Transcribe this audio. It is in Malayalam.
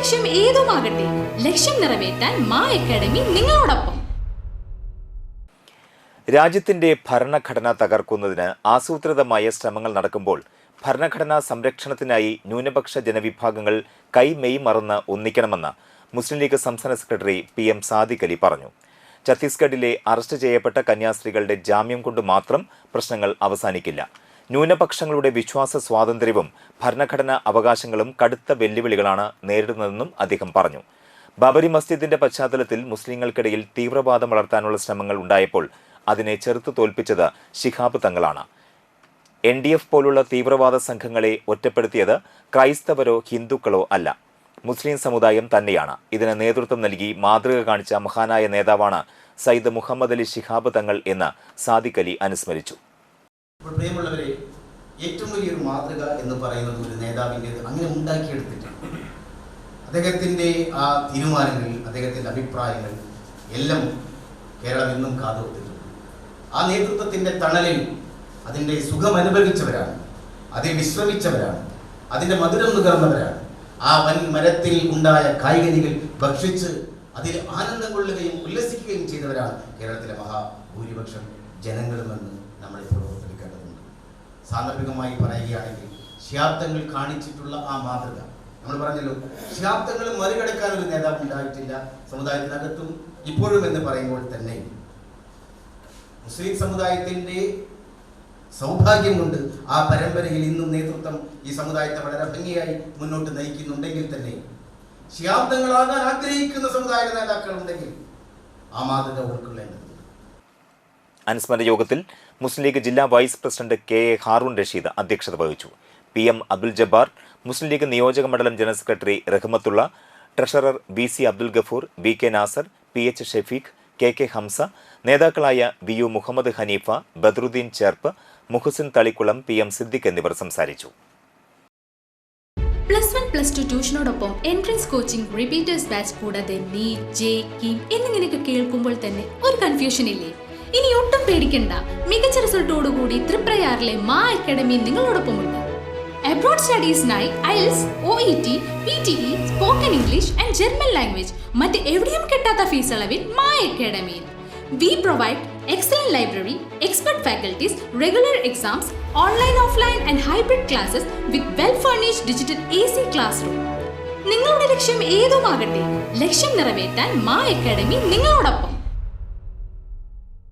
ലക്ഷ്യം ഏതുമാകട്ടെ, ലക്ഷ്യം നിറവേറ്റാൻ മാ അക്കാഡമി നിങ്ങളോടൊപ്പം. രാജ്യത്തിന്റെ ഭരണഘടന തകർക്കുന്നതിന് ആസൂത്രിതമായ ശ്രമങ്ങൾ നടക്കുമ്പോൾ ഭരണഘടനാ സംരക്ഷണത്തിനായി ന്യൂനപക്ഷ ജനവിഭാഗങ്ങൾ കൈമെയ് മറന്ന് ഒന്നിക്കണമെന്ന് മുസ്ലിം ലീഗ് സംസ്ഥാന സെക്രട്ടറി PM സാദിഖ് അലി പറഞ്ഞു. ഛത്തീസ്ഗഡിലെ അറസ്റ്റ് ചെയ്യപ്പെട്ട കന്യാസ്ത്രീകളുടെ ജാമ്യം കൊണ്ട് മാത്രം പ്രശ്നങ്ങൾ അവസാനിക്കില്ല. ന്യൂനപക്ഷങ്ങളുടെ വിശ്വാസ സ്വാതന്ത്ര്യവും ഭരണഘടനാ അവകാശങ്ങളും കടുത്ത വെല്ലുവിളികളാണ് നേരിടുന്നതെന്നും അദ്ദേഹം പറഞ്ഞു. ബാബരി മസ്ജിദിന്റെ പശ്ചാത്തലത്തിൽ മുസ്ലിങ്ങൾക്കിടയിൽ തീവ്രവാദം വളർത്താനുള്ള ശ്രമങ്ങൾ ഉണ്ടായപ്പോൾ അതിനെ ചെറുത്തു തോൽപ്പിച്ചത് ശിഹാബ് തങ്ങളാണ്. NDF പോലുള്ള തീവ്രവാദ സംഘങ്ങളെ ഒറ്റപ്പെടുത്തിയത് ക്രൈസ്തവരോ ഹിന്ദുക്കളോ അല്ല, മുസ്ലിം സമുദായം തന്നെയാണ്. ഇതിന് നേതൃത്വം നൽകി മാതൃക കാണിച്ച മഹാനായ നേതാവാണ് സയ്യിദ് മുഹമ്മദ് അലി ശിഹാബ് തങ്ങൾ എന്ന് സാദിഖ് അലി അനുസ്മരിച്ചു. പ്രിയമുള്ളവരെ, ഏറ്റവും വലിയൊരു മാതൃക എന്ന് പറയുന്നത് ഒരു നേതാവിൻ്റേത് അങ്ങനെ ഉണ്ടാക്കിയെടുത്തിട്ടുണ്ട്. അദ്ദേഹത്തിൻ്റെ ആ തീരുമാനങ്ങൾ, അദ്ദേഹത്തിൻ്റെ അഭിപ്രായങ്ങൾ എല്ലാം കേരളം ഇന്നും കാതുകൊടുത്തിട്ടുണ്ട്. ആ നേതൃത്വത്തിൻ്റെ തണലിൽ അതിൻ്റെ സുഖം അനുഭവിച്ചവരാണ്, അതിൽ വിശ്രമിച്ചവരാണ്, അതിൻ്റെ മധുരം നുകർന്നവരാണ്. ആ വൻ മരത്തിൽ ഉണ്ടായ കായ്കനികൾ ഭക്ഷിച്ച് അതിൽ ആനന്ദം കൊള്ളുകയും ഉല്ലസിക്കുകയും ചെയ്തവരാണ് കേരളത്തിലെ മഹാഭൂരിപക്ഷം ജനങ്ങളുമെന്ന് നമ്മളിപ്പോൾ ഓർത്തെടുക്കേണ്ടതുണ്ട്. സാന്ദർഭികമായി പറയുകയാണെങ്കിൽ ശിഹാബ്ദങ്ങൾ കാണിച്ചിട്ടുള്ള ആ മാതൃക, നമ്മൾ പറഞ്ഞല്ലോ, ശിഹാബ്ദങ്ങൾ മറികടക്കാൻ ഒരു നേതാവ് ഉണ്ടായിട്ടില്ല സമുദായത്തിനകത്തും ഇപ്പോഴും എന്ന് പറയുമ്പോൾ തന്നെ മുസ്ലിം സമുദായത്തിൻ്റെ സൗഭാഗ്യം കൊണ്ട് ആ പരമ്പരയിൽ ഇന്നും നേതൃത്വം ഈ സമുദായത്തെ വളരെ ഭംഗിയായി മുന്നോട്ട് നയിക്കുന്നുണ്ടെങ്കിൽ തന്നെ ശിഹാബ്ദങ്ങളാകാൻ ആഗ്രഹിക്കുന്ന സമുദായ നേതാക്കൾ ഉണ്ടെങ്കിൽ ആ മാതൃക ഉൾക്കൊള്ളേണ്ടതുണ്ട്. അനുസ്മരണ യോഗത്തിൽ മുസ്ലിം ലീഗ് ജില്ലാ vice president KA Haroon Rasheed അധ്യക്ഷത വഹിച്ചു. PM അബ്ദുൽ ജബ്ബാർ, മുസ്ലിം ലീഗ് നിയോജക മണ്ഡലം general secretary Rahmathulla, treasurer VC Abdul Gafoor, VK Nasar, PH Shefeeq, KK Hamza, നേതാക്കളായ VU മുഹമ്മദ് ഹനീഫ, ബദ്രുദ്ദീൻ ചേർപ്പ്, മുഹസിൻ തളിക്കുളം, PM സിദ്ദിഖ് എന്നിവർ സംസാരിച്ചു. +1, +2 ട്യൂഷനോടൊപ്പം എൻട്രൻസ് കോച്ചിംഗ്, റിപ്പീറ്റേഴ്സ് ബാച്ച് കൂടാതെ നീറ്റ്, JEE എന്നിങ്ങനെയൊക്കെ കേൾക്കുമ്പോൾ തന്നെ ഒരു കൺഫ്യൂഷൻ ഇല്ലേ? ഇനി ഒട്ടും പേടിക്കണ്ട, മികച്ച റിസൾട്ടോടുകൂടി തൃപ്രയാറിലെ മാ അക്കാഡമി നിങ്ങളോടൊപ്പമുണ്ട്. അബ്രോഡ് സ്റ്റഡീസിനായി IELTS, OET, PTE, spoken English and German language മറ്റ് എവിടെയും കിട്ടാത്ത ഫീസ് അളവിൽ മാ അക്കാഡമിയിൽ. We provide excellent library, expert faculties, regular exams, online, offline and hybrid classes with well-furnished digital AC classroom. നിങ്ങളുടെ ലക്ഷ്യം ഏതുമാകട്ടെ, ലക്ഷ്യം നിറവേറ്റാൻ മാ അക്കാഡമി നിങ്ങളോടൊപ്പം.